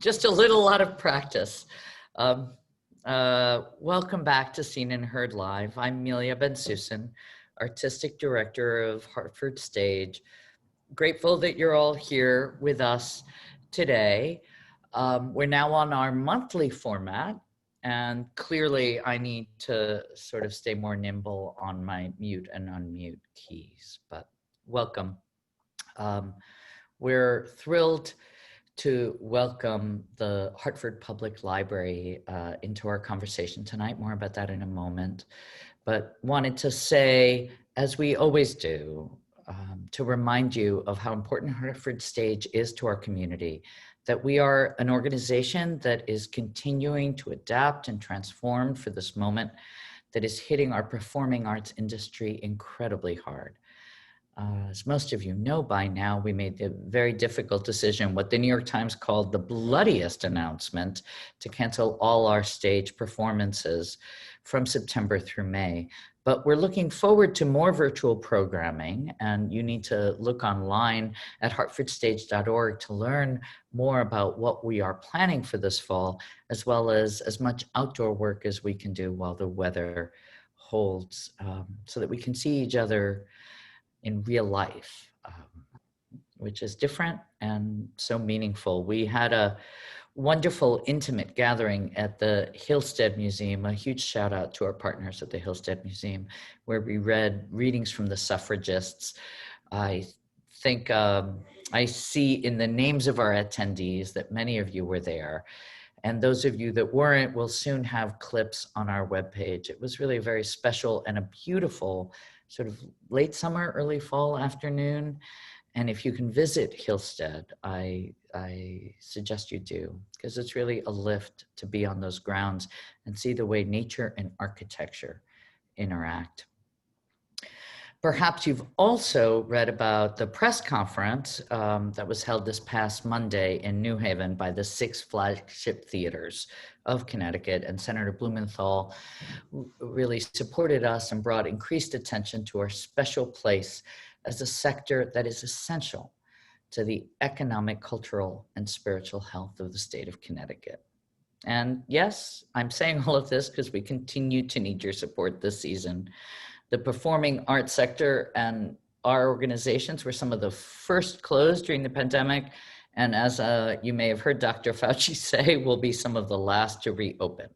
Just a little lot of practice. Welcome back to Seen and Heard Live. I'm Amelia Ben-Susan, Artistic Director of Hartford Stage. Grateful that you're all here with us today. We're now on our monthly format, and clearly I need to sort of stay more nimble on my mute and unmute keys, but welcome. We're thrilled to welcome the Hartford Public Library into our conversation tonight. More about that in a moment. But wanted to say, as we always do, to remind you of how important Hartford Stage is to our community, that we are an organization that is continuing to adapt and transform for this moment that is hitting our performing arts industry incredibly hard. As most of you know by now, we made the very difficult decision, what the New York Times called the bloodiest announcement, to cancel all our stage performances from September through May. But we're looking forward to more virtual programming, and you need to look online at hartfordstage.org to learn more about what we are planning for this fall, as well as much outdoor work as we can do while the weather holds, so that we can see each other in real life, which is different and so meaningful. We had a wonderful, intimate gathering at the Hillstead Museum, a huge shout out to our partners at the Hillstead Museum, where we read readings from the suffragists. I think I see in the names of our attendees that many of you were there. And those of you that weren't will soon have clips on our webpage. It was really a very special and a beautiful sort of late summer, early fall afternoon. And if you can visit Hillstead, I suggest you do, because it's really a lift to be on those grounds and see the way nature and architecture interact. Perhaps you've also read about the press conference that was held this past Monday in New Haven by the 6 flagship theaters of Connecticut, and Senator Blumenthal really supported us and brought increased attention to our special place as a sector that is essential to the economic, cultural, and spiritual health of the state of Connecticut. And yes, I'm saying all of this because we continue to need your support this season. The performing arts sector and our organizations were some of the first closed during the pandemic. And as you may have heard Dr. Fauci say, will be some of the last to reopen.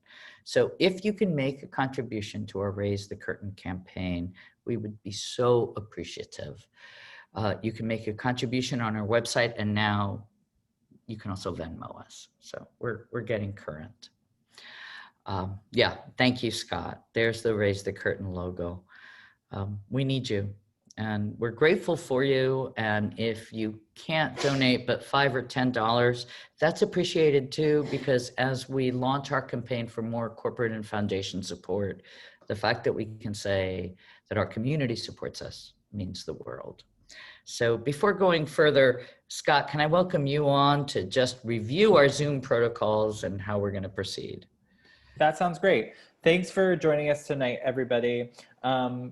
So if you can make a contribution to our Raise the Curtain campaign, we would be so appreciative. You can make a contribution on our website, and now you can also Venmo us. So we're getting current. Yeah, thank you, Scott. There's the Raise the Curtain logo. We need you, and we're grateful for you. And if you can't donate but $5 or $10, that's appreciated too, because as we launch our campaign for more corporate and foundation support, the fact that we can say that our community supports us means the world. So before going further, Scott, can I welcome you on to just review our Zoom protocols and how we're going to proceed? That sounds great. Thanks for joining us tonight, everybody.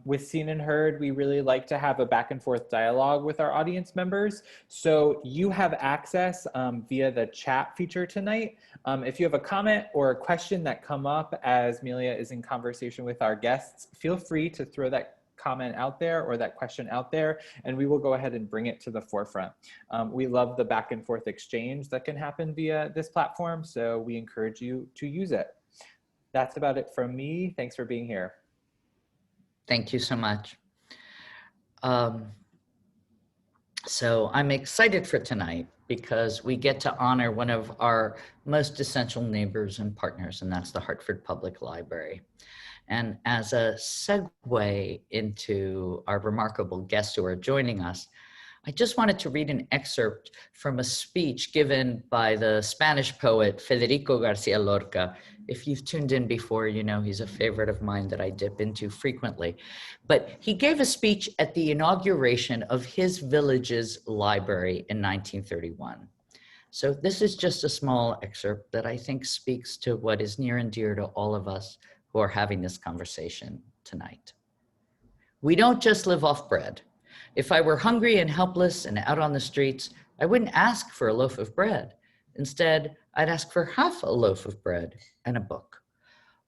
With Seen and Heard, we really like to have a back and forth dialogue with our audience members. So you have access via the chat feature tonight. If you have a comment or a question that come up as Amelia is in conversation with our guests, feel free to throw that comment out there or that question out there, and we will go ahead and bring it to the forefront. We love the back and forth exchange that can happen via this platform, so we encourage you to use it. That's about it from me. Thanks for being here. Thank you so much. So I'm excited for tonight because we get to honor one of our most essential neighbors and partners, and that's the Hartford Public Library. And as a segue into our remarkable guests who are joining us, I just wanted to read an excerpt from a speech given by the Spanish poet Federico Garcia Lorca. If you've tuned in before, you know he's a favorite of mine that I dip into frequently. But he gave a speech at the inauguration of his village's library in 1931. So this is just a small excerpt that I think speaks to what is near and dear to all of us who are having this conversation tonight. We don't just live off bread. If I were hungry and helpless and out on the streets, I wouldn't ask for a loaf of bread. Instead, I'd ask for half a loaf of bread and a book.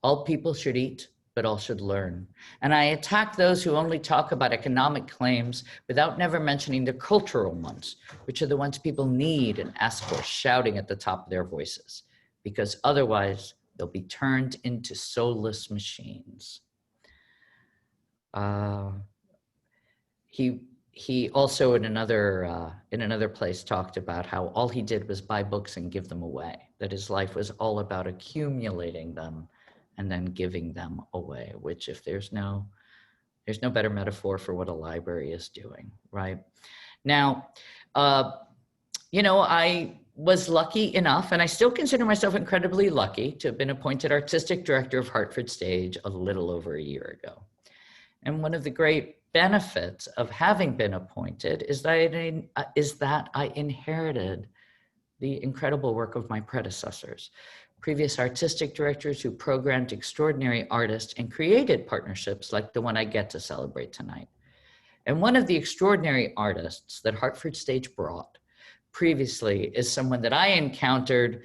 All people should eat, but all should learn. And I attack those who only talk about economic claims without never mentioning the cultural ones, which are the ones people need and ask for, shouting at the top of their voices, because otherwise they'll be turned into soulless machines. He also in another place talked about how all he did was buy books and give them away, that his life was all about accumulating them and then giving them away, which if there's no better metaphor for what a library is doing, right? Now, I was lucky enough, and I still consider myself incredibly lucky, to have been appointed artistic director of Hartford Stage a little over a year ago. And one of the great benefits of having been appointed is that I inherited the incredible work of my predecessors, previous artistic directors who programmed extraordinary artists and created partnerships like the one I get to celebrate tonight. And one of the extraordinary artists that Hartford Stage brought previously is someone that I encountered,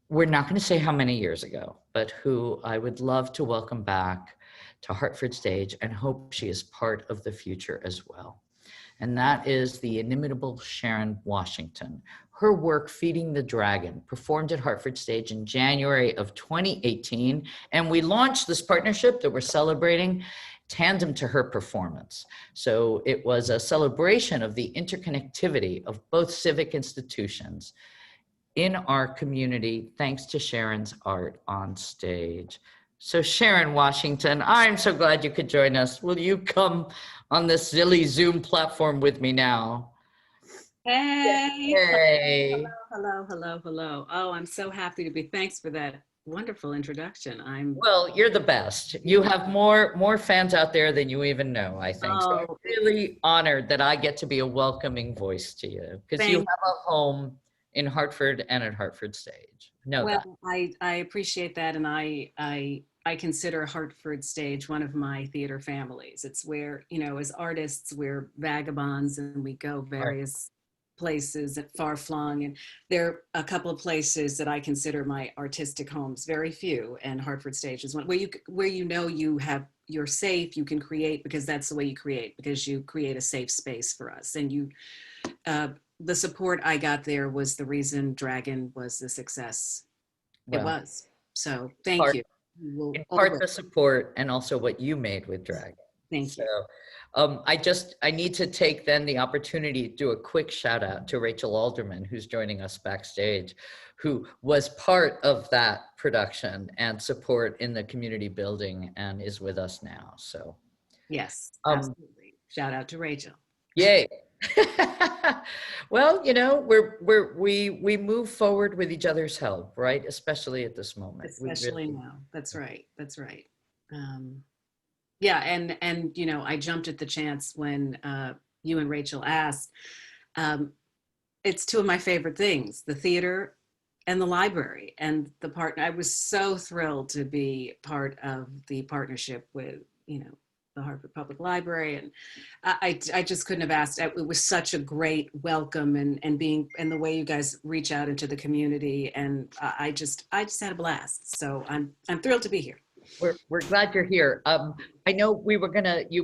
we're not going to say how many years ago, but who I would love to welcome back to Hartford Stage and hope she is part of the future as well. And that is the inimitable Sharon Washington. Her work, Feeding the Dragon, performed at Hartford Stage in January of 2018. And we launched this partnership that we're celebrating tandem to her performance. So it was a celebration of the interconnectivity of both civic institutions in our community, thanks to Sharon's art on stage. So Sharon Washington, I'm so glad you could join us. Will you come on this silly Zoom platform with me now? Hey. Hey. Hello. Oh, I'm so happy to be. Thanks for that wonderful introduction. Well, you're the best. You have more fans out there than you even know, I think. So I'm really honored that I get to be a welcoming voice to you, because you have a home in Hartford and at Hartford Stage. I appreciate that, and I consider Hartford Stage one of my theater families. It's where, as artists, we're vagabonds and we go various places at far flung, and there are a couple of places that I consider my artistic homes, very few, and Hartford Stage is one where you're safe, you can create, because that's the way you create, because you create a safe space for us. And the support I got there was the reason Dragon was the success it was. So thank you. In part the support, and also what you made with Dragon. Thank you. I need to take then the opportunity to do a quick shout out to Rachel Alderman, who's joining us backstage, who was part of that production and support in the community building and is with us now. So yes, absolutely. Shout out to Rachel. Yay. Well, we move forward with each other's help, right? Especially at this moment. Especially now. That's right. Yeah, and I jumped at the chance when you and Rachel asked. It's two of my favorite things: the theater and the library. And I was so thrilled to be part of the partnership with the Hartford Public Library, and I just couldn't have asked. It was such a great welcome, and the way you guys reach out into the community, and I just had a blast. So I'm thrilled to be here. We're glad you're here. I know you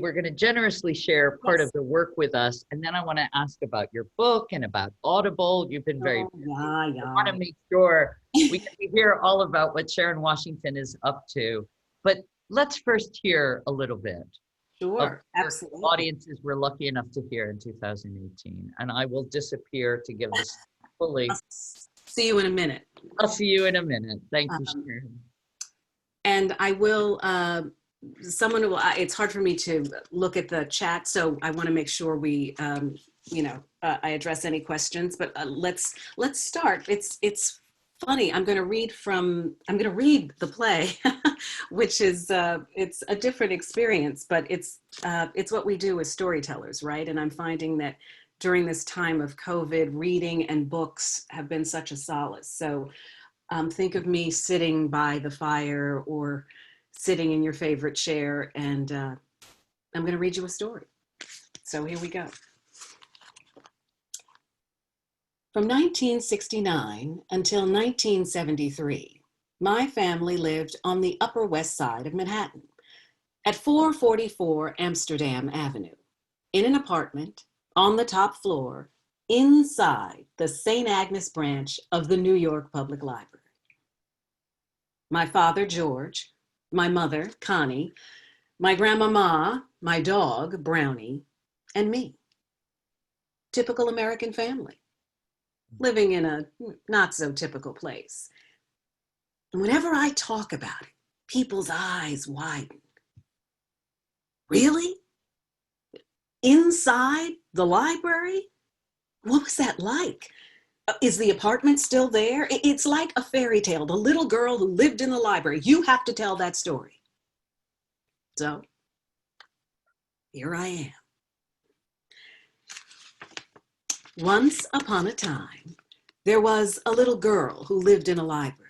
were gonna generously share part of the work with us, and then I want to ask about your book and about Audible. You've been very. I want to make sure we can hear all about what Sharon Washington is up to, but let's first hear a little bit. Sure, absolutely. Audiences we're lucky enough to hear in 2018, and I will disappear to give this fully. I'll see you in a minute. I'll see you in a minute. Thank you, Sharon. And I will, it's hard for me to look at the chat, so I want to make sure we, I address any questions, but let's start. It's funny. I'm going to read the play, which is, it's a different experience, but it's what we do as storytellers, right? And I'm finding that during this time of COVID, reading and books have been such a solace. So think of me sitting by the fire or sitting in your favorite chair, and I'm going to read you a story. So here we go. From 1969 until 1973, my family lived on the Upper West Side of Manhattan at 444 Amsterdam Avenue, in an apartment on the top floor inside the St. Agnes branch of the New York Public Library. My father, George, my mother, Connie, my grandmama, my dog, Brownie, and me. Typical American family, living in a not so typical place. And whenever I talk about it, people's eyes widen. Really? Inside the library? What was that like? Is the apartment still there? It's like a fairy tale, the little girl who lived in the library. You have to tell that story. So, here I am. Once upon a time, there was a little girl who lived in a library.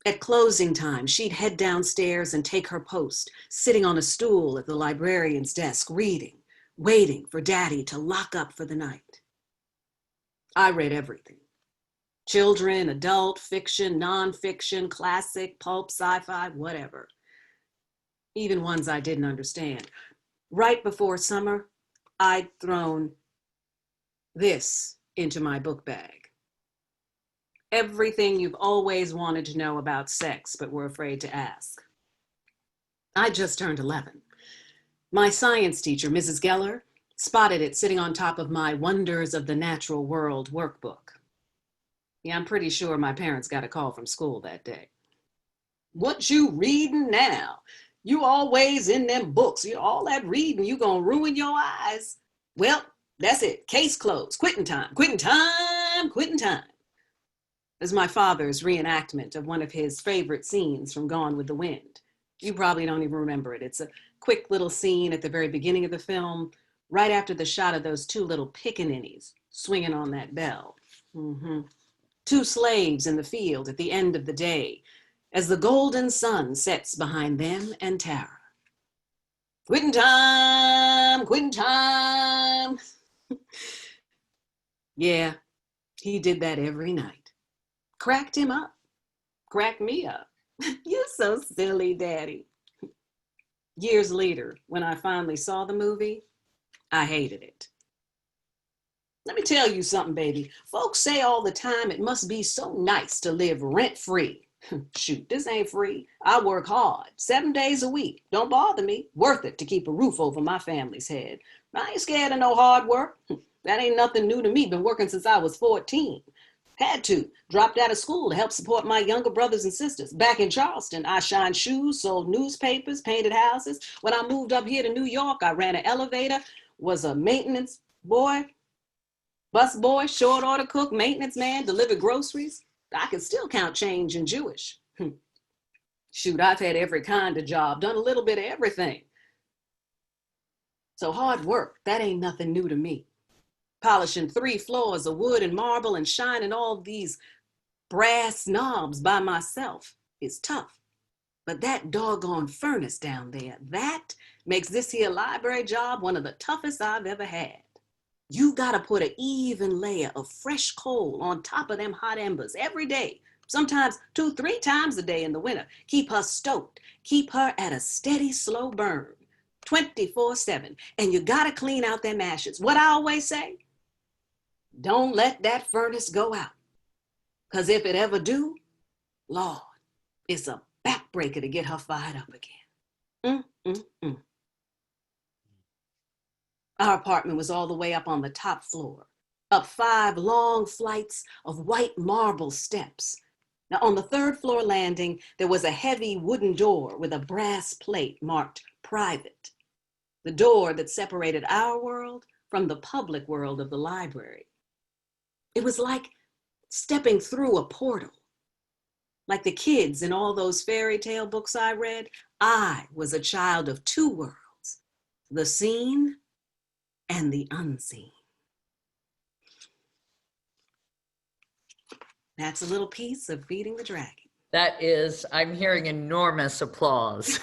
At closing time, she'd head downstairs and take her post, sitting on a stool at the librarian's desk, reading, waiting for Daddy to lock up for the night. I read everything. Children, adult, fiction, nonfiction, classic, pulp, sci-fi, whatever. Even ones I didn't understand. Right before summer, I'd thrown this into my book bag. Everything you've always wanted to know about sex, but were afraid to ask. I just turned 11. My science teacher, Mrs. Geller, spotted it sitting on top of my Wonders of the Natural World workbook. Yeah, I'm pretty sure my parents got a call from school that day. What you reading now? You always in them books. You all that reading, you gonna ruin your eyes. Well, that's it. Case closed. Quitting time. Quitting time. Quitting time. Is my father's reenactment of one of his favorite scenes from Gone with the Wind. You probably don't even remember it. It's a quick little scene at the very beginning of the film, right after the shot of those two little pickaninnies swinging on that bell. Two slaves in the field at the end of the day, as the golden sun sets behind them and Tara. Quitting time, quitting time. Yeah, he did that every night. Cracked him up, cracked me up. You're so silly, Daddy. Years later, when I finally saw the movie, I hated it. Let me tell you something, baby. Folks say all the time it must be so nice to live rent-free. Shoot, this ain't free. I work hard, 7 days a week. Don't bother me. Worth it to keep a roof over my family's head. I ain't scared of no hard work. That ain't nothing new to me. Been working since I was 14. Had to. Dropped out of school to help support my younger brothers and sisters. Back in Charleston, I shined shoes, sold newspapers, painted houses. When I moved up here to New York, I ran an elevator, was a maintenance boy, bus boy, short order cook, maintenance man, delivered groceries. I can still count change in Jewish. Shoot, I've had every kind of job, done a little bit of everything. So hard work, that ain't nothing new to me. Polishing 3 floors of wood and marble and shining all these brass knobs by myself is tough. But that doggone furnace down there, that makes this here library job one of the toughest I've ever had. You gotta put an even layer of fresh coal on top of them hot embers every day, sometimes 2-3 times a day in the winter. Keep her stoked, keep her at a steady, slow burn, 24/7. And you gotta clean out them ashes. What I always say, don't let that furnace go out. Because if it ever do, Lord, it's a backbreaker to get her fired up again. Our apartment was all the way up on the top floor, up 5 long flights of white marble steps. Now on the 3rd floor landing, there was a heavy wooden door with a brass plate marked private. The door that separated our world from the public world of the library. It was like stepping through a portal. Like the kids in all those fairy tale books I read, I was a child of 2 worlds, the seen and the unseen. That's a little piece of Feeding the Dragon. That is, I'm hearing enormous applause.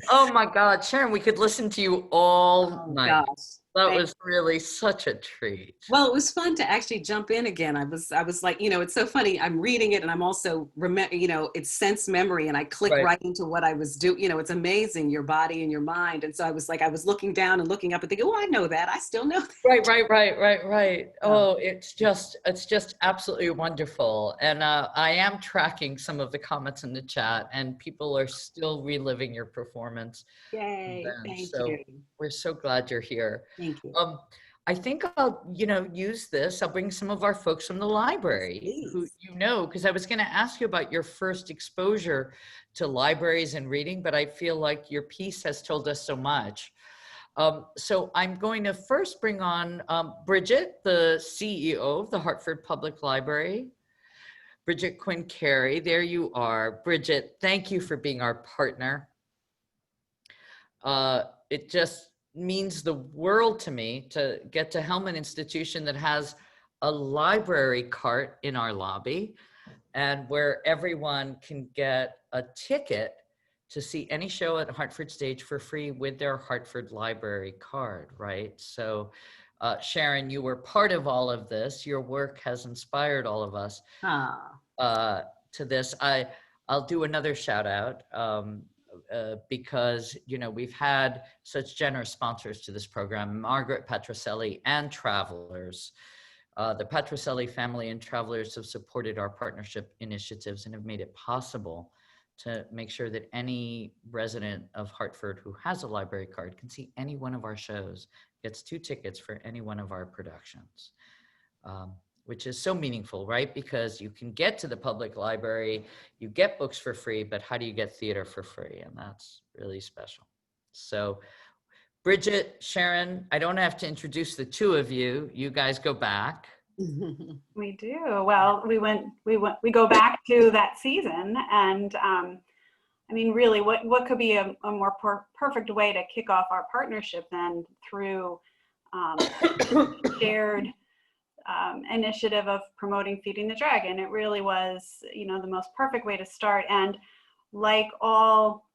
Oh my God, Sharon, we could listen to you all night. Gosh. That was really such a treat. Well, it was fun to actually jump in again. I was like, it's so funny. I'm reading it and I'm also it's sense memory and I click Right. right into what I was doing. It's amazing, your body and your mind. And so I was like, I was looking down and looking up and thinking, oh, I know that. I still know that. Right. Oh, it's just absolutely wonderful. And I am tracking some of the comments in the chat, and people are still reliving your performance. Yay. Then. Thank So you. we're so glad you're here. Thank you. I think I'll, use this. I'll bring some of our folks from the library who, Please. because I was going to ask you about your first exposure to libraries and reading, but I feel like your piece has told us so much. So I'm going to first bring on Bridget, the CEO of the Hartford Public Library. Bridget Quinn Carey, there you are. Bridget, thank you for being our partner. It just means the world to me to get to helm an institution that has a library cart in our lobby and where everyone can get a ticket to see any show at Hartford Stage for free with their Hartford Library card, right? So Sharon, you were part of all of this. Your work has inspired all of us to this. I'll do another shout out because, we've had such generous sponsors to this program, Margaret Petroselli and Travelers. The Petroselli family and Travelers have supported our partnership initiatives and have made it possible to make sure that any resident of Hartford who has a library card can see any one of our shows, gets 2 tickets for any one of our productions, which is so meaningful, right? Because you can get to the public library, you get books for free, but how do you get theater for free? And that's really special. So Bridget, Sharon, I don't have to introduce the 2 of you. You guys go back. We do. Well, we go back to that season, and I mean, really, what could be a more perfect way to kick off our partnership than through shared initiative of promoting Feeding the Dragon. It really was, the most perfect way to start. And like all,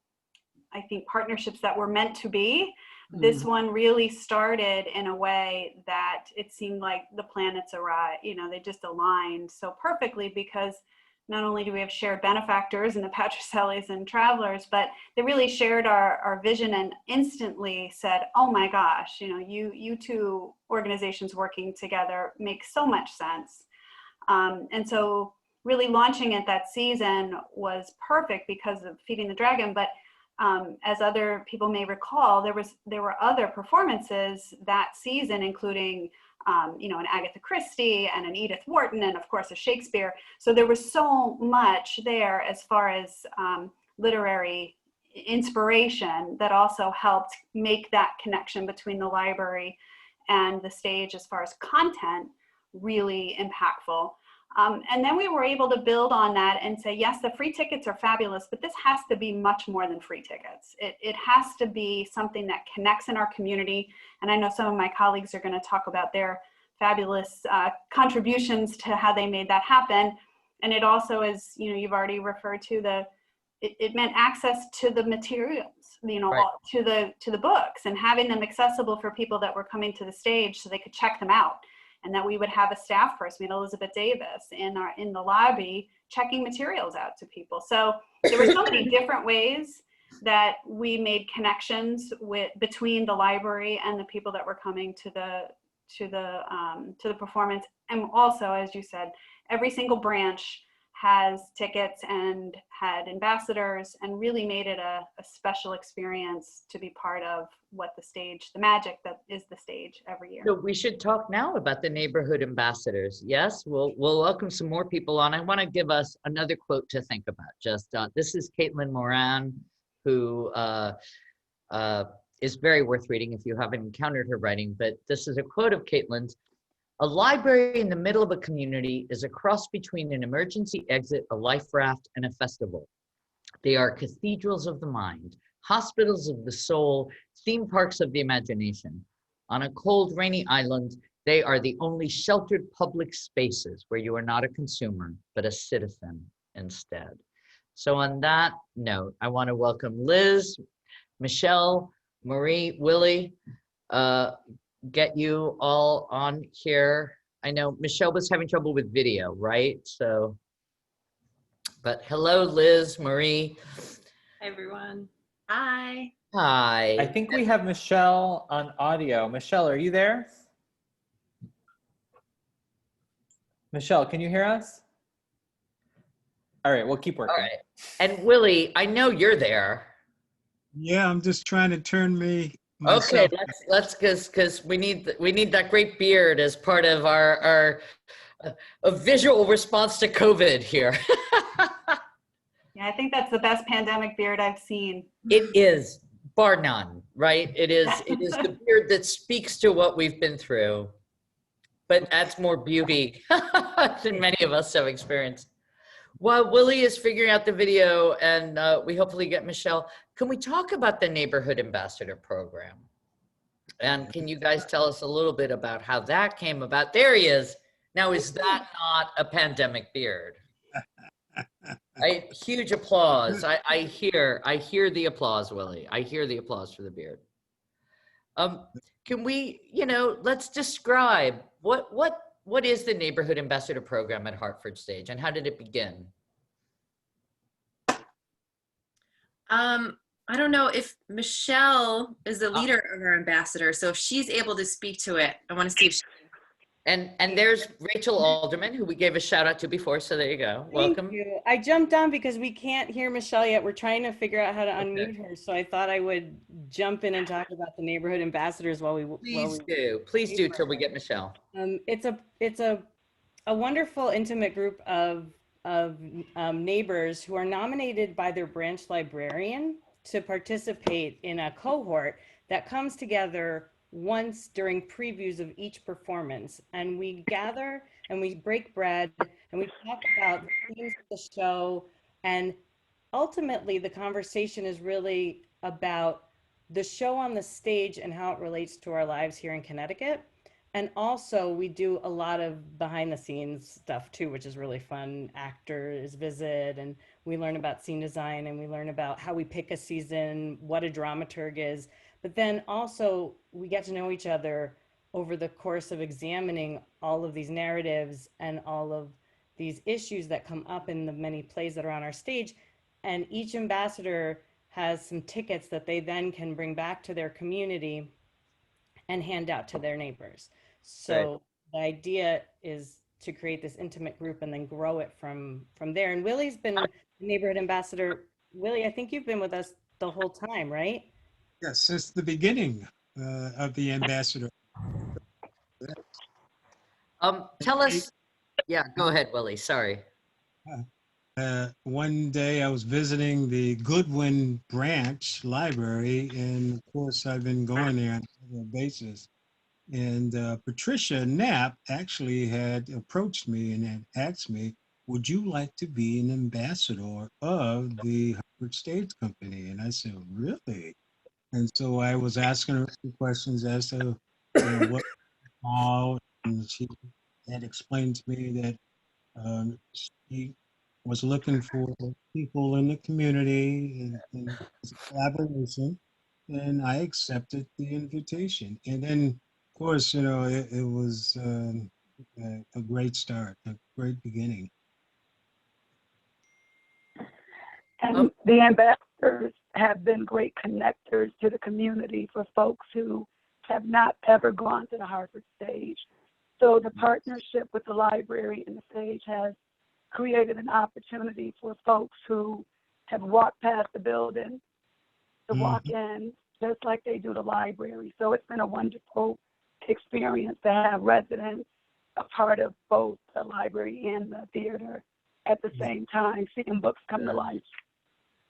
I think, partnerships that were meant to be, this one really started in a way that it seemed like the planets arrived, they just aligned so perfectly, because not only do we have shared benefactors in the Petrosellis and Travelers, but they really shared our vision and instantly said, oh my gosh, you 2 organizations working together makes so much sense. And so really launching it that season was perfect because of Feeding the Dragon, but as other people may recall, there were other performances that season, including an Agatha Christie and an Edith Wharton, and of course a Shakespeare. So there was so much there as far as literary inspiration that also helped make that connection between the library and the stage as far as content really impactful. And then we were able to build on that and say, yes, the free tickets are fabulous, but this has to be much more than free tickets. It has to be something that connects in our community. And I know some of my colleagues are going to talk about their fabulous contributions to how they made that happen. And it also is, you've already referred to it meant access to the materials, Right. to the books, and having them accessible for people that were coming to the stage so they could check them out. And that we would have a staff person, we had Elizabeth Davis in the lobby checking materials out to people. So there were so many different ways that we made connections between the library and the people that were coming to the performance. And also, as you said, every single branch has tickets and had ambassadors, and really made it a special experience to be part of the magic that is the stage every year. So we should talk now about the neighborhood ambassadors. Yes, we'll welcome some more people on. I want to give us another quote to think about. This is Caitlin Moran, who is very worth reading if you haven't encountered her writing, but this is a quote of Caitlin's. A library in the middle of a community is a cross between an emergency exit, a life raft, and a festival. They are cathedrals of the mind, hospitals of the soul, theme parks of the imagination. On a cold, rainy island, they are the only sheltered public spaces where you are not a consumer, but a citizen instead. So on that note, I want to welcome Liz, Michelle, Marie, Willie. get you all on here. I know Michelle was having trouble with video, right? So, but hello, Liz, Marie. Hi, everyone. Hi. Hi. I think we have Michelle on audio. Michelle, are you there? Michelle, can you hear us? All right, we'll keep All working. right. And Willie, I know you're there. Yeah, I'm just trying to turn Okay, myself. let's because we need that great beard as part of our a visual response to COVID here. Yeah, I think that's the best pandemic beard I've seen. It is, bar none, right? It is the beard that speaks to what we've been through, but adds more beauty than many of us have experienced. While Willie is figuring out the video and we hopefully get Michelle, can we talk about the Neighborhood Ambassador Program? And can you guys tell us a little bit about how that came about? There he is. Now, is that not a pandemic beard? Huge applause. I hear the applause, Willie. I hear the applause for the beard. Can we, let's describe what is the Neighborhood Ambassador Program at Hartford Stage and how did it begin? I don't know if Michelle is the leader of our ambassador, so if she's able to speak to it, I want to see if she. And there's Rachel Alderman, who we gave a shout out to before, so there you go. Welcome. Thank you. I jumped on because we can't hear Michelle yet. We're trying to figure out how to unmute her, so I thought I would jump in and talk about the neighborhood ambassadors while we. Please do till we get Michelle. It's a wonderful, intimate group of neighbors who are nominated by their branch librarian to participate in a cohort that comes together once during previews of each performance, and we gather and we break bread and we talk about the themes of the show, and ultimately the conversation is really about the show on the stage and how it relates to our lives here in Connecticut. And also we do a lot of behind the scenes stuff too, which is really fun. Actors visit and we learn about scene design and we learn about how we pick a season, what a dramaturg is. But then also we get to know each other over the course of examining all of these narratives and all of these issues that come up in the many plays that are on our stage. And each ambassador has some tickets that they then can bring back to their community and hand out to their neighbors. So the idea is to create this intimate group and then grow it from there. And Willie's been the neighborhood ambassador. Willie, I think you've been with us the whole time, right? Yes, since the beginning of the ambassador. Tell us, yeah, go ahead, Willie, sorry. One day I was visiting the Goodwin branch library, and of course I've been going there on a regular basis. And Patricia Knapp actually had approached me and had asked me, would you like to be an ambassador of the Hartford Stage Company? And I said, really? And so I was asking her some questions as to what all, and she had explained to me that she was looking for people in the community and collaboration, and I accepted the invitation. And then, of course, it was a great start, a great beginning. And the ambassadors have been great connectors to the community for folks who have not ever gone to the Hartford Stage. So the partnership with the library and the stage has created an opportunity for folks who have walked past the building to walk in just like they do the library. So it's been a wonderful experience to have residents a part of both the library and the theater at the same time, seeing books come to life.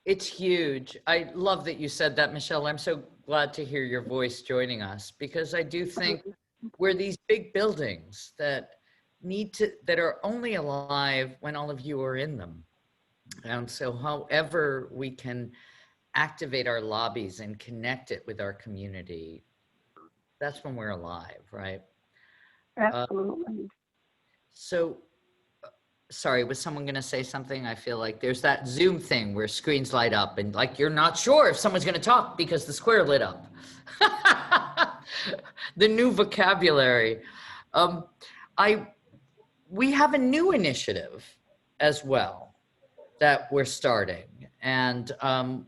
It's huge. I love that you said that, Michelle. I'm so glad to hear your voice joining us, because I do think we're these big buildings that are only alive when all of you are in them. And so however we can activate our lobbies and connect it with our community, that's when we're alive, right? Absolutely. So sorry, was someone going to say something? I feel like there's that Zoom thing where screens light up and like you're not sure if someone's going to talk because the square lit up. The new vocabulary. Um, we have a new initiative as well that we're starting, and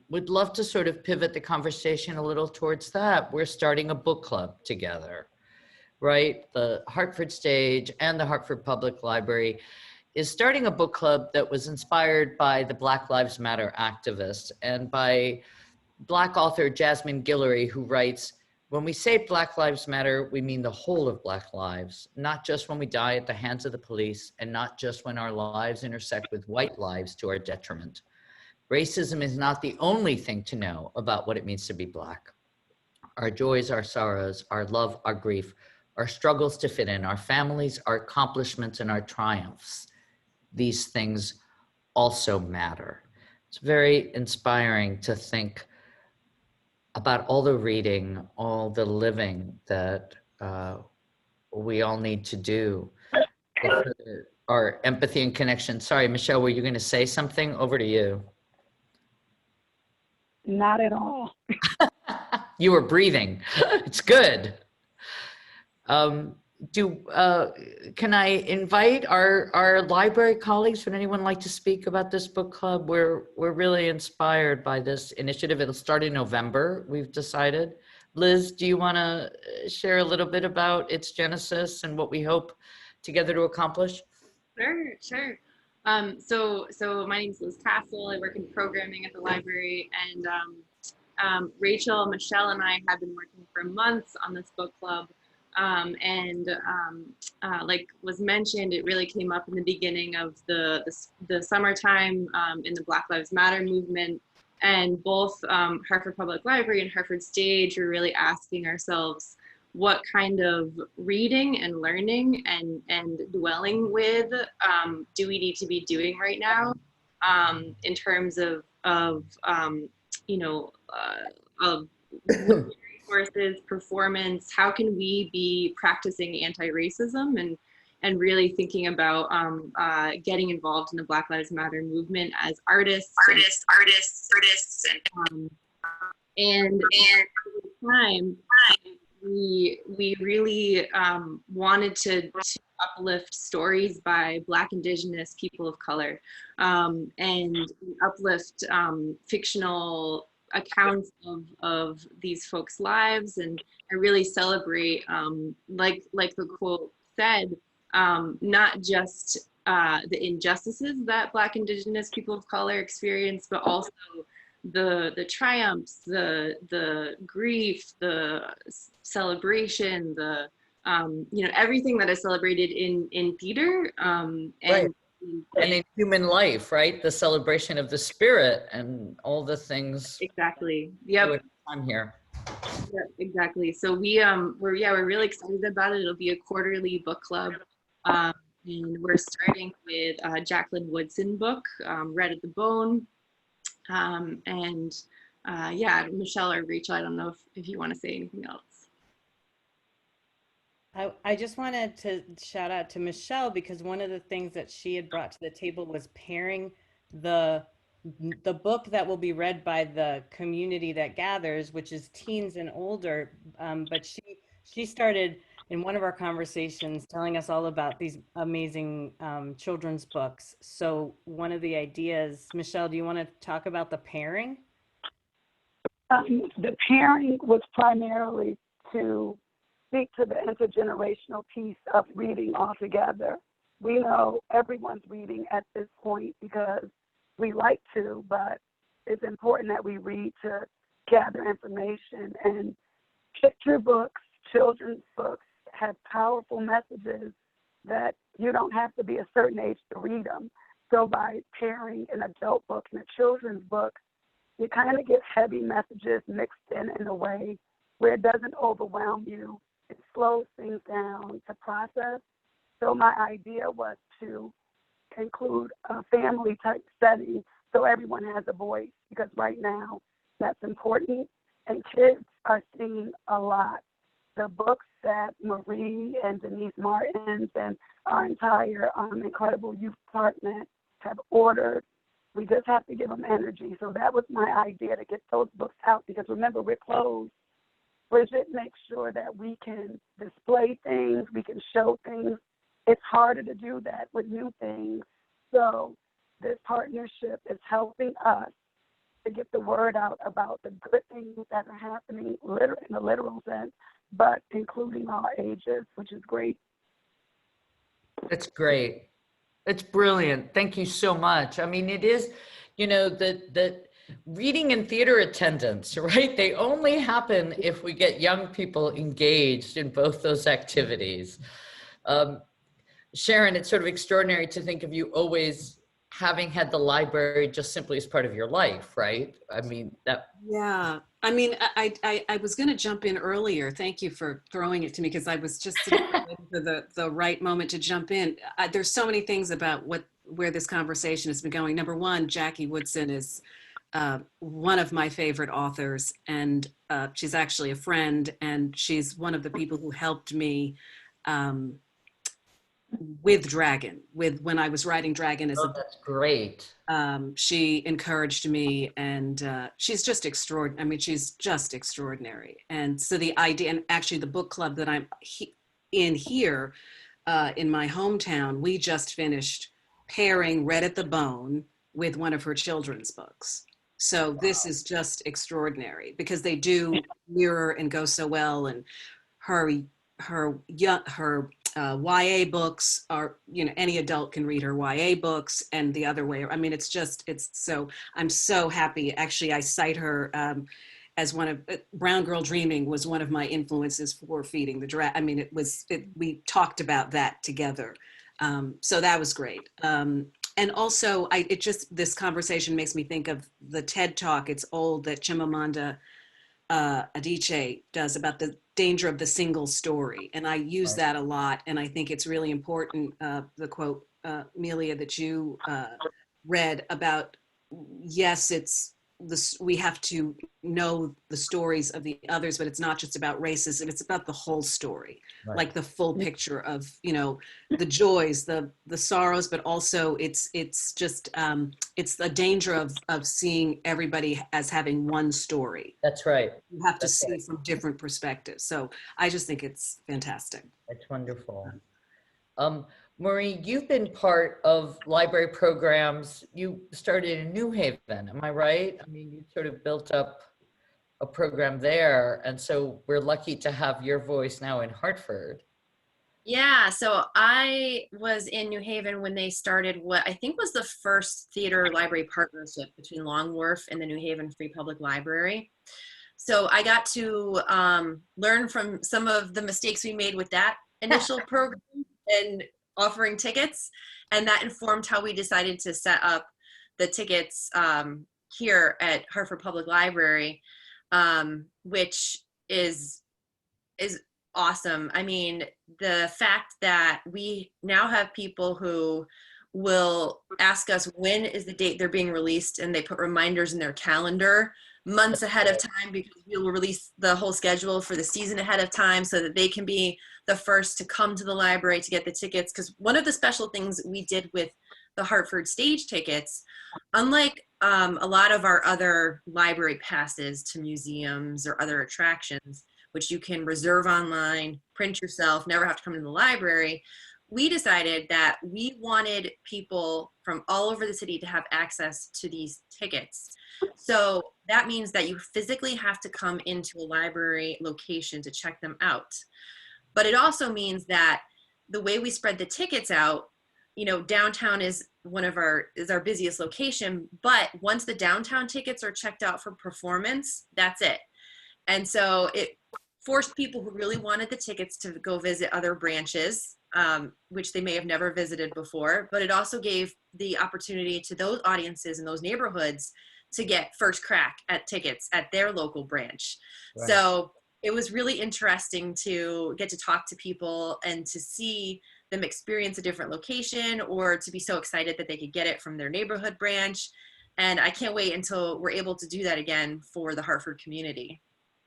would love to sort of pivot the conversation a little towards that. We're starting a book club together, right? The Hartford Stage and the Hartford Public Library is starting a book club that was inspired by the Black Lives Matter activists and by Black author Jasmine Guillory, who writes, "When we say Black Lives Matter, we mean the whole of Black lives, not just when we die at the hands of the police and not just when our lives intersect with white lives to our detriment. Racism is not the only thing to know about what it means to be Black. Our joys, our sorrows, our love, our grief, our struggles to fit in, our families, our accomplishments, and our triumphs. These things also matter." It's very inspiring to think about all the reading, all the living that we all need to do for our empathy and connection. Sorry, Michelle, were you going to say something? Over to you. Not at all. You were breathing. It's good. Can I invite our library colleagues? Would anyone like to speak about this book club? We're really inspired by this initiative. It'll start in November, we've decided. Liz, do you want to share a little bit about its genesis and what we hope together to accomplish? Sure. So my name is Liz Castle. I work in programming at the library, and Rachel, Michelle, and I have been working for months on this book club. Like was mentioned, it really came up in the beginning of the summertime in the Black Lives Matter movement, and both Hartford Public Library and Hartford Stage were really asking ourselves, what kind of reading and learning and dwelling with do we need to be doing right now in terms of resources, performance? How can we be practicing anti-racism and really thinking about getting involved in the Black Lives Matter movement as artists, and at the time we really wanted to uplift stories by Black, Indigenous, people of color, and uplift fictional accounts of these folks' lives, and really celebrate, like the quote said, not just the injustices that Black, Indigenous, people of color experience, but also the triumphs, the grief, the celebration, the everything that is celebrated in theater, Right. And in human life, right? The celebration of the spirit and all the things. Exactly. Yep. I'm here. Yeah, exactly. So we're really excited about it. It'll be a quarterly book club, and we're starting with Jacqueline Woodson book, Red at the Bone, Michelle or Rachel, I don't know if you want to say anything else. I just wanted to shout out to Michelle, because one of the things that she had brought to the table was pairing the book that will be read by the community that gathers, which is teens and older. But she started in one of our conversations telling us all about these amazing children's books. So one of the ideas, Michelle, do you want to talk about the pairing? The pairing was primarily to speak to the intergenerational piece of reading altogether. We know everyone's reading at this point because we like to, but it's important that we read to gather information. And picture books, children's books, have powerful messages that you don't have to be a certain age to read them. So by pairing an adult book and a children's book, you kind of get heavy messages mixed in a way where it doesn't overwhelm you. It slows things down to process. So my idea was to include a family type setting so everyone has a voice, because right now that's important, and kids are seeing a lot. the books that Marie and Denise Martins and our entire incredible youth department have ordered. We just have to give them energy. So that was my idea, to get those books out, because remember, we're closed. Bridget makes sure that we can display things, we can show things. It's harder to do that with new things. So this partnership is helping us to get the word out about the good things that are happening in the literal sense, but including all ages, which is great. That's great. It's brilliant. Thank you so much. I mean, it is, you know, that reading and theater attendance, right? They only happen if we get young people engaged in both those activities. Sharon, it's sort of extraordinary to think of you always having had the library just simply as part of your life, right? I mean, that. Yeah, I mean, I was going to jump in earlier. Thank you for throwing it to me, because I was just sitting for the right moment to jump in. There's so many things about where this conversation has been going. Number one, Jackie Woodson is one of my favorite authors, and she's actually a friend, and she's one of the people who helped me with Dragon, when I was writing Dragon as That's great. she encouraged me, and she's just extraordinary. I mean, she's just extraordinary. And so the idea, and actually the book club that I'm in here in my hometown, we just finished pairing Red at the Bone with one of her children's books. So this is just extraordinary, because they do mirror and go so well. And her YA books are, you know, any adult can read her YA books, and the other way. I mean, I'm so happy. Actually, I cite her as one of, Brown Girl Dreaming was one of my influences for Feeding the Dragon. I mean, we talked about that together. So that was great. And also, this conversation makes me think of the TED Talk, it's old, that Chimamanda Adichie does about the danger of the single story. And I use that a lot. And I think it's really important, the quote, Melia, that you read about, yes, we have to know the stories of the others, but it's not just about racism, it's about the whole story, right. Like the full picture of, you know, the joys, the sorrows, but also it's just, it's the danger of seeing everybody as having one story. That's right. You have to see from different perspectives. So I just think it's fantastic. It's wonderful. Marie, you've been part of library programs. You started in New Haven, am I right? I mean, you sort of built up a program there. And so we're lucky to have your voice now in Hartford. Yeah, so I was in New Haven when they started what I think was the first theater library partnership between Long Wharf and the New Haven Free Public Library. So I got to learn from some of the mistakes we made with that initial program and offering tickets, and that informed how we decided to set up the tickets here at Hartford Public Library, which is awesome. I mean, the fact that we now have people who will ask us when is the date they're being released, and they put reminders in their calendar months ahead of time, because we will release the whole schedule for the season ahead of time so that they can be the first to come to the library to get the tickets. Because one of the special things we did with the Hartford stage tickets, unlike a lot of our other library passes to museums or other attractions, which you can reserve online, print yourself, never have to come to the library, we decided that we wanted people from all over the city to have access to these tickets. So that means that you physically have to come into a library location to check them out. But it also means that the way we spread the tickets out, you know, downtown is our busiest location, but once the downtown tickets are checked out for performance, that's it. And so it forced people who really wanted the tickets to go visit other branches, which they may have never visited before, but it also gave the opportunity to those audiences in those neighborhoods to get first crack at tickets at their local branch. Right. So it was really interesting to get to talk to people and to see them experience a different location, or to be so excited that they could get it from their neighborhood branch. And I can't wait until we're able to do that again for the Hartford community.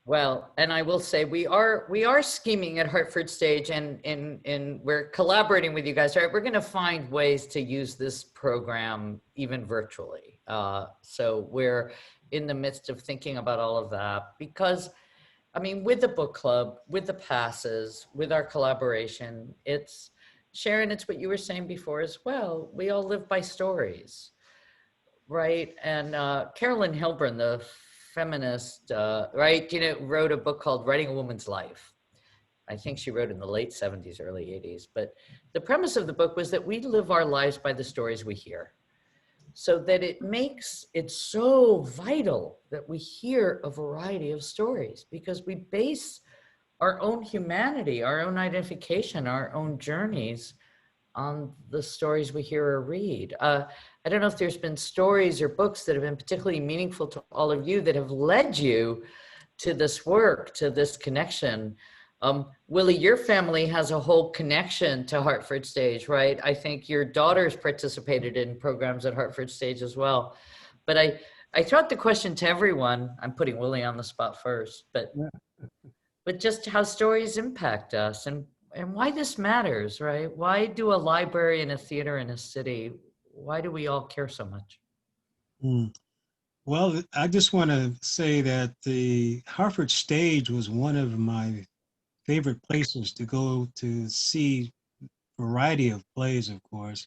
Well, and I will say we are scheming at Hartford Stage, and we're collaborating with you guys, right? We're going to find ways to use this program even virtually. So we're in the midst of thinking about all of that because, I mean, with the book club, with the passes, with our collaboration, it's Sharon, it's what you were saying before as well. We all live by stories. Right. And Carolyn Hilburn, the feminist, right, wrote a book called Writing a Woman's Life. I think she wrote in the late 70s, early 80s. But the premise of the book was that we live our lives by the stories we hear. So that it makes it so vital that we hear a variety of stories because we base our own humanity, our own identification, our own journeys on the stories we hear or read. I don't know if there's been stories or books that have been particularly meaningful to all of you that have led you to this work, to this connection. Willie, your family has a whole connection to Hartford Stage, right? I think your daughters participated in programs at Hartford Stage as well. But I throw out the question to everyone. I'm putting Willie on the spot first, but just how stories impact us and why this matters, right? Why do a library and a theater in a city, why do we all care so much? Mm. Well, I just want to say that the Hartford Stage was one of my favorite places to go to see variety of plays, of course.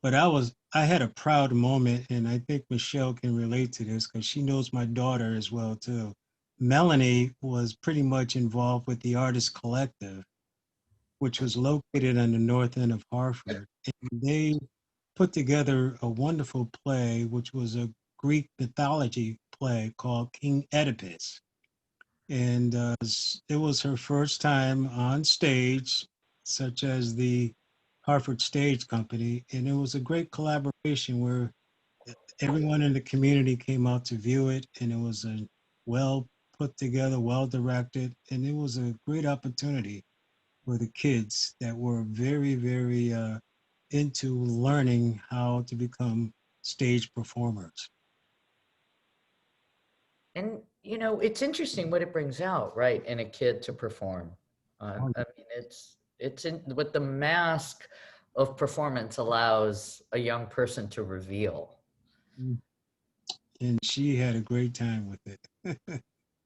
But I had a proud moment, and I think Michelle can relate to this because she knows my daughter as well too. Melanie was pretty much involved with the Artist Collective, which was located on the north end of Hartford. And they put together a wonderful play, which was a Greek mythology play called King Oedipus. And it was her first time on stage, such as the Hartford Stage Company. And it was a great collaboration where everyone in the community came out to view it. And it was a well put together, well directed. And it was a great opportunity for the kids that were very, very into learning how to become stage performers. And, it's interesting what it brings out, right, in a kid to perform. I mean, it's in what the mask of performance allows a young person to reveal. And she had a great time with it.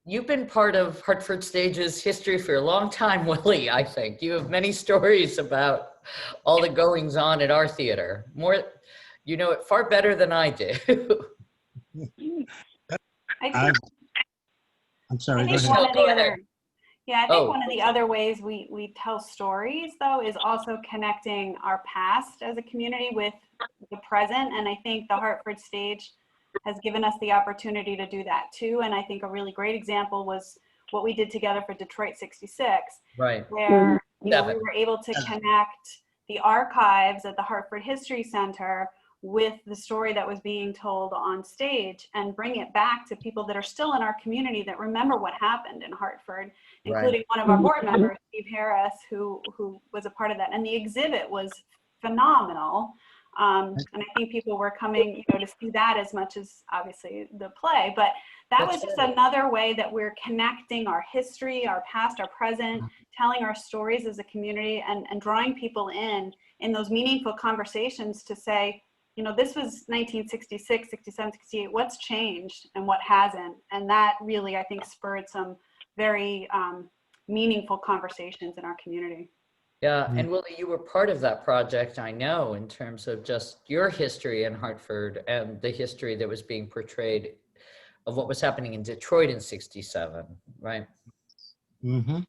You've been part of Hartford Stage's history for a long time, Willie, I think. You have many stories about all the goings on at our theater. You know it far better than I do. I think, I'm sorry, I go think ahead. one of the other, yeah, I think Oh. one of the other ways we tell stories, though, is also connecting our past as a community with the present. And I think the Hartford Stage has given us the opportunity to do that too. And I think a really great example was what we did together for Detroit 66, Right. where we Seven. were able to connect the archives at the Hartford History Center with the story that was being told on stage and bring it back to people that are still in our community that remember what happened in Hartford, including one of our board members, Steve Harris, who was a part of that. And the exhibit was phenomenal. And I think people were coming, to see that as much as obviously the play, but that was just another way that we're connecting our history, our past, our present, telling our stories as a community and drawing people in those meaningful conversations to say, this was 1966, 67, 68, what's changed and what hasn't? And that really, I think, spurred some very meaningful conversations in our community. Yeah, and Willie, you were part of that project, I know, in terms of just your history in Hartford and the history that was being portrayed of what was happening in Detroit in 67, right? Mm-hmm.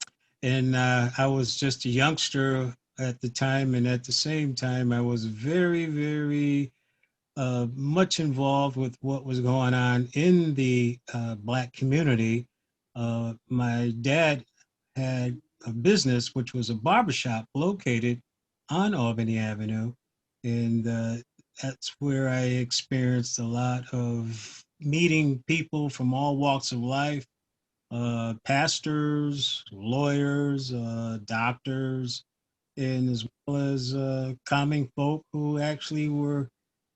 And I was just a youngster at the time, and at the same time, I was very, very much involved with what was going on in the Black community. My dad had a business, which was a barbershop located on Albany Avenue. And that's where I experienced a lot of meeting people from all walks of life, pastors, lawyers, doctors, and as well as common folk who actually were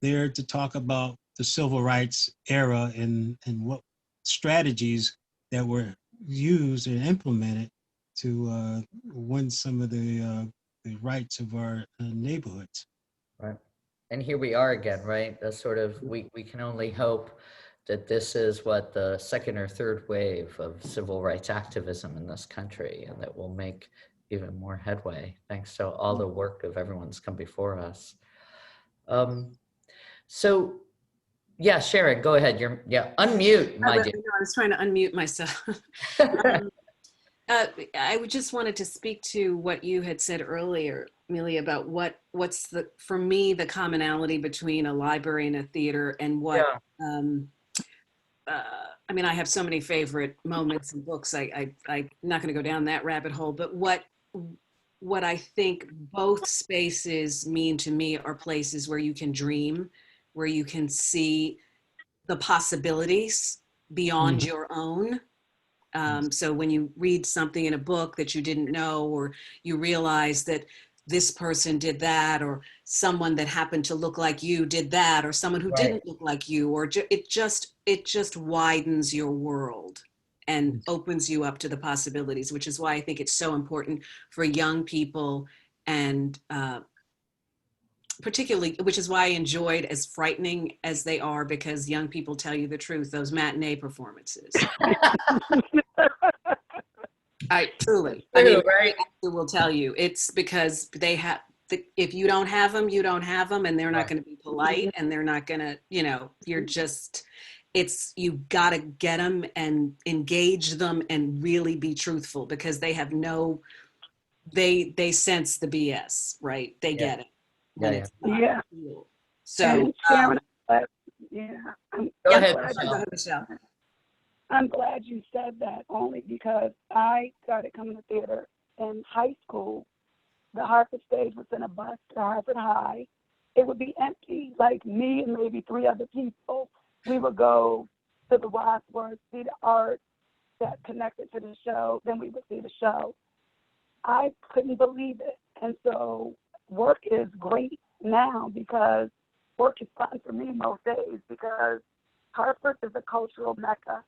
there to talk about the civil rights era and what strategies that were use and implement it to win some of the rights of our neighborhoods. Right. And here we are again, right? A sort of, we can only hope that this is what the second or third wave of civil rights activism in this country, and that will make even more headway thanks to all the work of everyone that's come before us. So yeah, Sharon, go ahead. Unmute, my dear. I was trying to unmute myself. I just wanted to speak to what you had said earlier, Amelia, about what's for me, the commonality between a library and a theater, and what, I mean, I have so many favorite moments in books. I'm not going to go down that rabbit hole, but what I think both spaces mean to me are places where you can dream, where you can see the possibilities beyond your own. So when you read something in a book that you didn't know, or you realize that this person did that, or someone that happened to look like you did that, or someone who didn't look like you, or it just widens your world and opens you up to the possibilities, which is why I think it's so important for young people, and particularly, which is why I enjoyed, as frightening as they are, because young people tell you the truth, those matinee performances. I truly, I mean, right? Will tell you it's because they have, if you don't have them, you don't have them, and they're not going to be polite, and they're not going to, you're just, you got to get them and engage them and really be truthful, because they have they sense the BS, right? They get it. It's not cool. So, Sharon, go ahead, Michelle. I'm glad you said that, only because I started coming to theater in high school. The Hartford stage was in a bus to Hartford High. It would be empty, like me and maybe 3 other people. We would go to the Wadsworth, see the art that connected to the show, then we would see the show. I couldn't believe it. And so work is great now, because work is fun for me most days, because Hartford is a cultural mecca.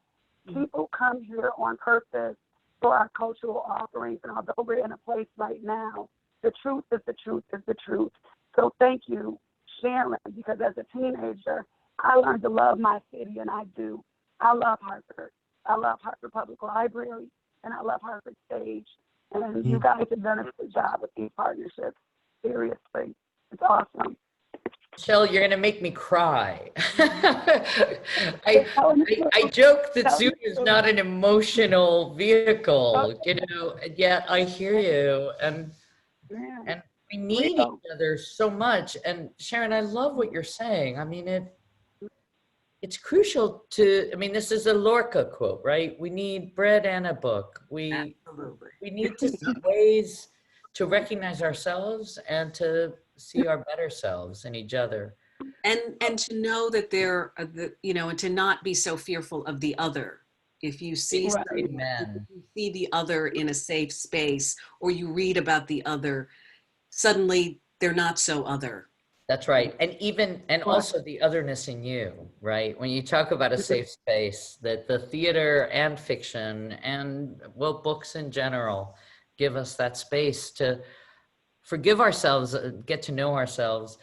People come here on purpose for our cultural offerings, and although we're in a place right now, the truth is the truth is the truth. So thank you, Sharon, because as a teenager, I learned to love my city, and I do. I love Hartford. I love Hartford Public Library, and I love Hartford Stage. And you guys have done a good job with these partnerships. Seriously, it's awesome. Michelle, you're going to make me cry. I joke that Zoom is not an emotional vehicle, and yet I hear you, and we need each other so much. And Sharon, I love what you're saying. I mean, it's crucial to, I mean, this is a Lorca quote, right? We need bread and a book. We need to see ways to recognize ourselves and to see our better selves in each other. And to know that they're, and to not be so fearful of the other. If you see, you see the other in a safe space, or you read about the other, suddenly they're not so other. That's right. And also the otherness in you, right? When you talk about a safe space, that the theater and fiction and, well, books in general give us that space to forgive ourselves, get to know ourselves.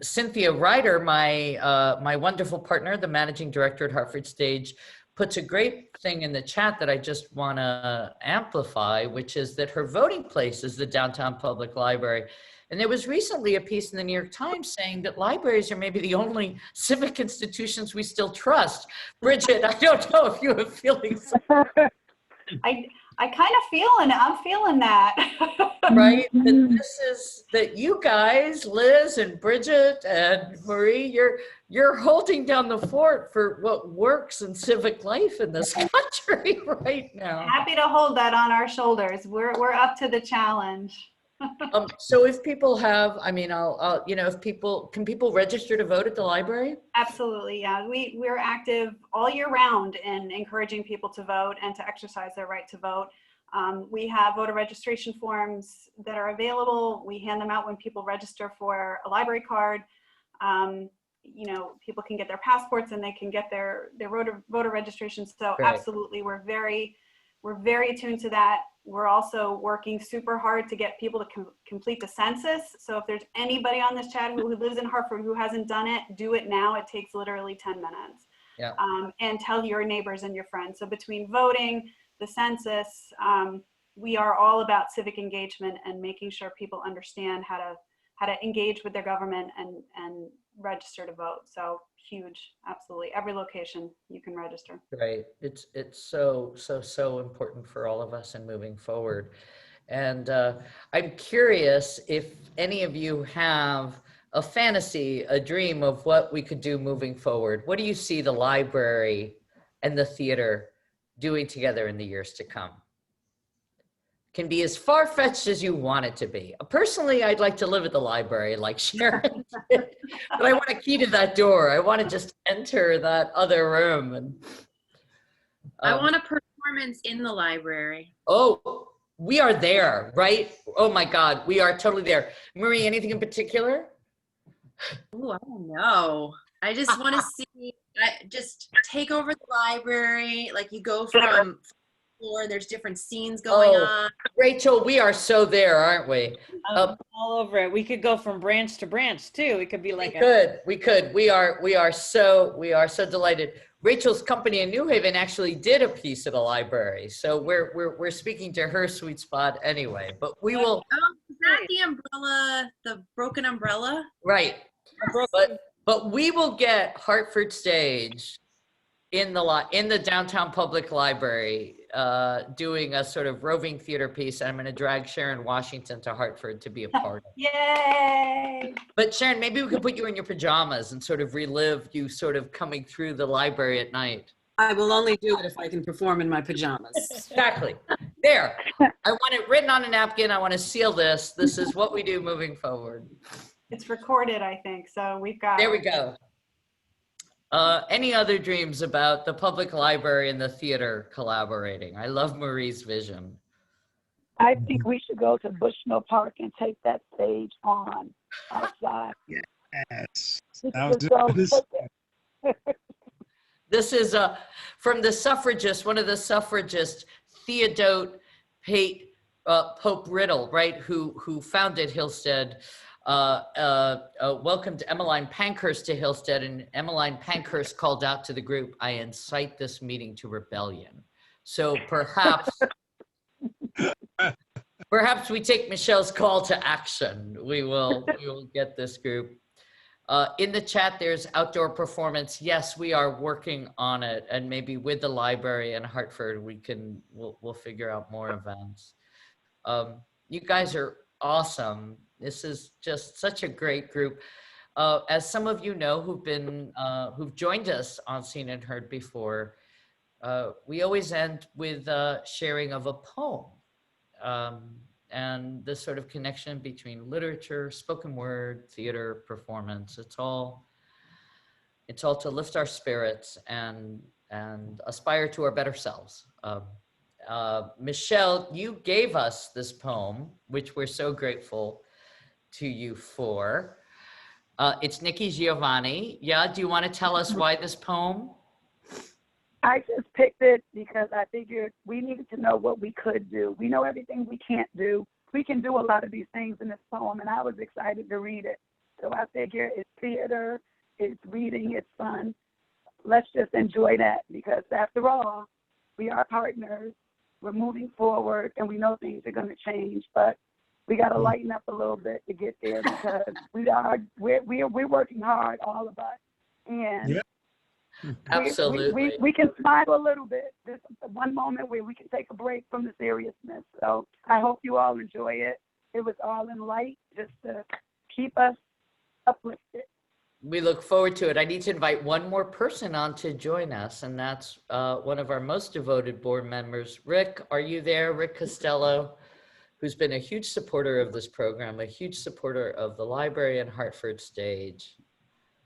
Cynthia Ryder, my wonderful partner, the managing director at Hartford Stage, puts a great thing in the chat that I just want to amplify, which is that her voting place is the Downtown Public Library. And there was recently a piece in the New York Times saying that libraries are maybe the only civic institutions we still trust. Bridget, I don't know if you have feelings. I kind of I'm feeling that. Right? That this is, that you guys, Liz and Bridget and Marie, you're holding down the fort for what works in civic life in this country right now. Happy to hold that on our shoulders. We're up to the challenge. So if people have, I mean, if can people register to vote at the library? Absolutely, yeah. We're active all year round in encouraging people to vote and to exercise their right to vote. We have voter registration forms that are available. We hand them out when people register for a library card. you know, people can get their passports and they can get their voter registration. So Right. absolutely, we're very attuned to that. We're also working super hard to get people to complete the census. So if there's anybody on this chat who lives in Hartford who hasn't done it, do it now. It takes literally 10 minutes. Yeah. And tell your neighbors and your friends. So between voting, the census, we are all about civic engagement and making sure people understand how to engage with their government and register to vote. So huge, absolutely. Every location you can register. Right. It's so important for all of us in moving forward. And I'm curious if any of you have a fantasy, a dream of what we could do moving forward. What do you see the library and the theater doing together in the years to come? Can be as far-fetched as you want it to be. Personally, I'd like to live at the library like Sharon, but I want a key to that door. I want to just enter that other room. And I want a performance in the library. oh, we are there, right? Oh my God, we are totally there. Marie, anything in particular? Oh, I don't know. I just want to see, just take over the library. Like you go from floor, there's different scenes going on. Rachel, we are so there, aren't we? All over it. We could go from branch to branch too. It could be like We could. We are so delighted. Rachel's company in New Haven actually did a piece at a library, so we're speaking to her sweet spot anyway. But we will. Oh, is that the umbrella, the broken umbrella? Right. But we will get Hartford Stage in the downtown public library doing a sort of roving theater piece. And I'm going to drag Sharon Washington to Hartford to be a part of it. Yay! But Sharon, maybe we could put you in your pajamas and sort of relive you sort of coming through the library at night. I will only do it if I can perform in my pajamas. Exactly. There. I want it written on a napkin. I want to seal this. This is what we do moving forward. It's recorded, I think. So we've got. There we go. Any other dreams about the public library and the theater collaborating? I love Marie's vision. I think we should go to Bushnell Park and take that stage on outside. Yes. This is from the suffragist, one of the suffragists, Theodore Pope Riddle, right, who founded Hillstead. Welcomed Emmeline Pankhurst to Hillstead, and Emmeline Pankhurst called out to the group, "I incite this meeting to rebellion." So perhaps we take Michelle's call to action. We will get this group. In the chat, there's outdoor performance. Yes, we are working on it, and maybe with the library in Hartford, we'll figure out more events. You guys are awesome. This is just such a great group. As some of you know who've joined us on Seen and Heard before, we always end with sharing of a poem. And this sort of connection between literature, spoken word, theater, performance, it's all to lift our spirits and aspire to our better selves. Michelle, you gave us this poem, which we're so grateful to you for. It's Nikki Giovanni. Yeah, do you want to tell us why this poem? I just picked it because I figured we needed to know what we could do. We know everything we can't do. We can do a lot of these things in this poem, and I was excited to read it. So I figure it's theater, it's reading, it's fun. Let's just enjoy that, because after all, we are partners. We're moving forward, and we know things are going to change, but we got to lighten up a little bit to get there, because we're working hard, all of us. And yeah. Absolutely. We can smile a little bit. There's one moment where we can take a break from the seriousness. So I hope you all enjoy it. It was all in light, just to keep us uplifted. We look forward to it. I need to invite one more person on to join us, and that's one of our most devoted board members. Rick, are you there? Rick Costello, who's been a huge supporter of this program, a huge supporter of the library and Hartford Stage.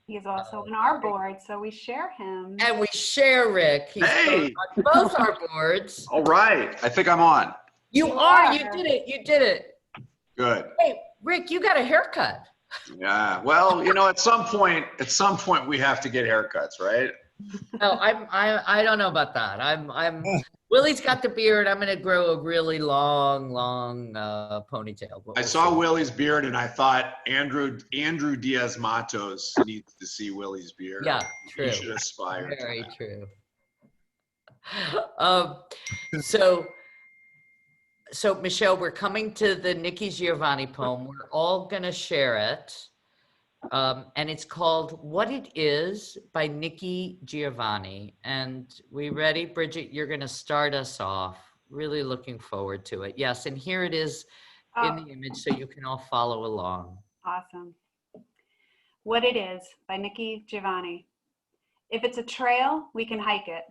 He's also on our board, so we share him. And we share Rick. He's Hey! on both our boards. All right. I think I'm on. You are. You did it. You did it. Good. Hey, Rick, you got a haircut. Yeah. Well, you know, at some point we have to get haircuts, right? No, I don't know about that. Willie's got the beard. I'm gonna grow a really long ponytail. But I we'll saw see. Willie's beard and I thought Andrew Diaz Matos needs to see Willie's beard. Yeah, You true. should aspire to Very that. true. So Michelle, we're coming to the Nikki Giovanni poem. We're all gonna share it. And it's called What It Is by Nikki Giovanni. And we ready? Bridget, you're gonna start us off. Really looking forward to it. Yes, and here it is in the image so you can all follow along. Awesome. What It Is by Nikki Giovanni. If it's a trail, we can hike it.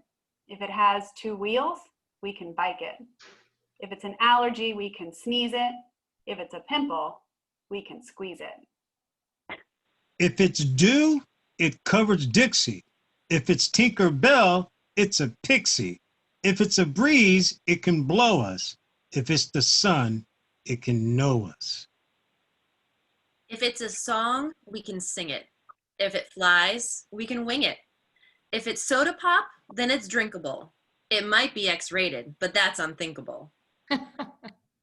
If it has 2 wheels, we can bike it. If it's an allergy, we can sneeze it. If it's a pimple, we can squeeze it. If it's dew, it covers Dixie. If it's Tinker Bell, it's a pixie. If it's a breeze, it can blow us. If it's the sun, it can know us. If it's a song, we can sing it. If it flies, we can wing it. If it's soda pop, then it's drinkable. It might be X-rated, but that's unthinkable.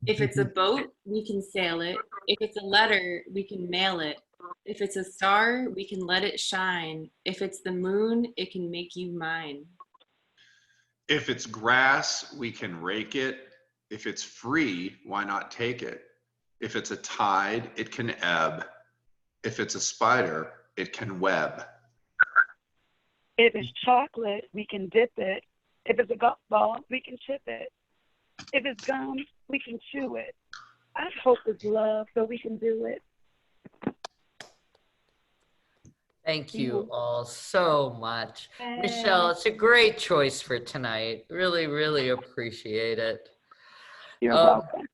If it's a boat, we can sail it. If it's a letter, we can mail it. If it's a star, we can let it shine. If it's the moon, it can make you mine. If it's grass, we can rake it. If it's free, why not take it? If it's a tide, it can ebb. If it's a spider, it can web. If it's chocolate, we can dip it. If it's a golf ball, we can chip it. If it's gum, we can chew it. I hope it's love so we can do it. Thank you all so much. Michelle, it's a great choice for tonight. Really, really appreciate it. You're welcome.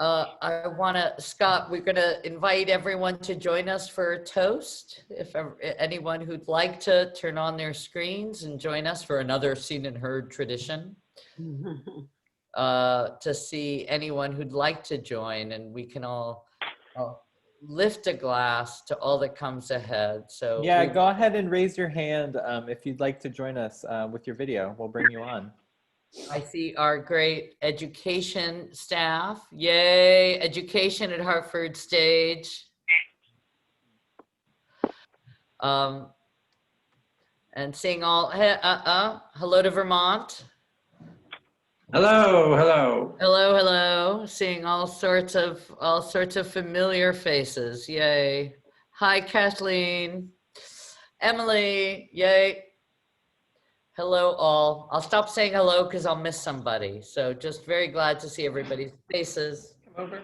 I want to, Scott, we're going to invite everyone to join us for a toast. If anyone who'd like to turn on their screens and join us for another Seen and Heard tradition. To see anyone who'd like to join, and we can all lift a glass to all that comes ahead. So yeah, go ahead and raise your hand if you'd like to join us with your video. We'll bring you on. I see our great education staff. Yay, education at Hartford Stage. And seeing all, hello to Vermont. Hello, hello. Hello, hello. Seeing all sorts of familiar faces. Yay. Hi, Kathleen. Emily, yay. Hello, all. I'll stop saying hello because I'll miss somebody. So just very glad to see everybody's faces. Come over.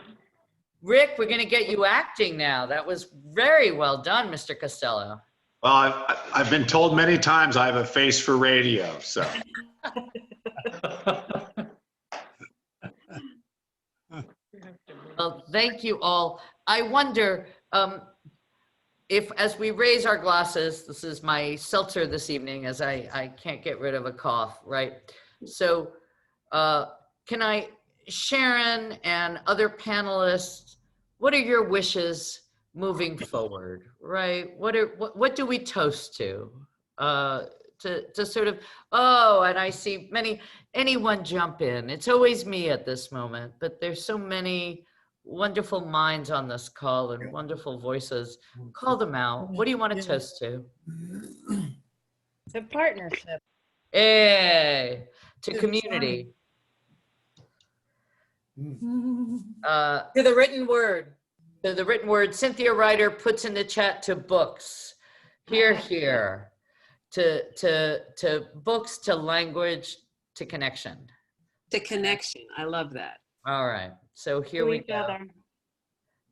Rick, we're going to get you acting now. That was very well done, Mr. Costello. Well, I've been told many times I have a face for radio, so. Well, thank you all. I wonder if, as we raise our glasses, this is my seltzer this evening, as I can't get rid of a cough, right? So can I, Sharon and other panelists, what are your wishes moving forward, right? What do we toast to? To sort of, oh, and I see anyone jump in. It's always me at this moment, but there's so many wonderful minds on this call and wonderful voices. Call them out. What do you want to toast to? To partnership. Hey, to community. To the written word. To the written word. Cynthia Ryder puts in the chat to books. Here, here. To books, to language, to connection. To connection. I love that. All right. So here we go. Together.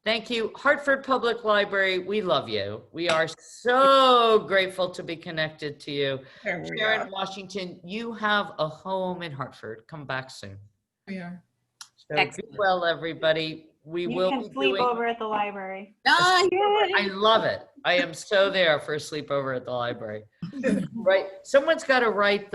Thank you. Hartford Public Library, we love you. We are so grateful to be connected to you. Sharon, Washington, you have a home in Hartford. Come back soon. We are. So be well, everybody. we You will can be sleep doing. over at the library. I love it. I am so there for a sleepover at the library. Right. Someone's got to write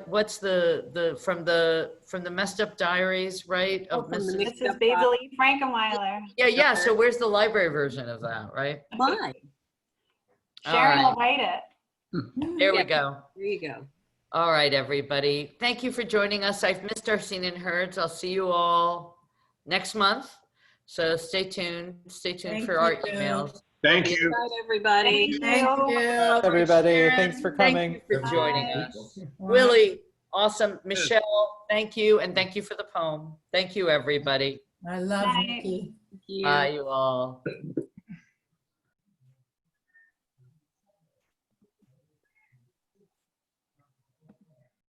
what's the from the messed up diaries, right? Of from the Mrs. mixed This is up Basil E. Frankenweiler. Yeah. So where's the library version of that, right? Fine. Sharon All will write it. There we go. There you go. All right, everybody. Thank you for joining us. I've missed our Seen and Heards. I'll see you all next month. So stay tuned. Stay tuned Thank for our you. emails. Thank Good you. night, everybody. Thank you. Everybody, Sharon, thanks for Thank coming. you for joining Bye. us. Willie, awesome. Michelle, thank you. And thank you for the poem. Thank you, everybody. I love Night. Nikki. Thank you. Bye, you all.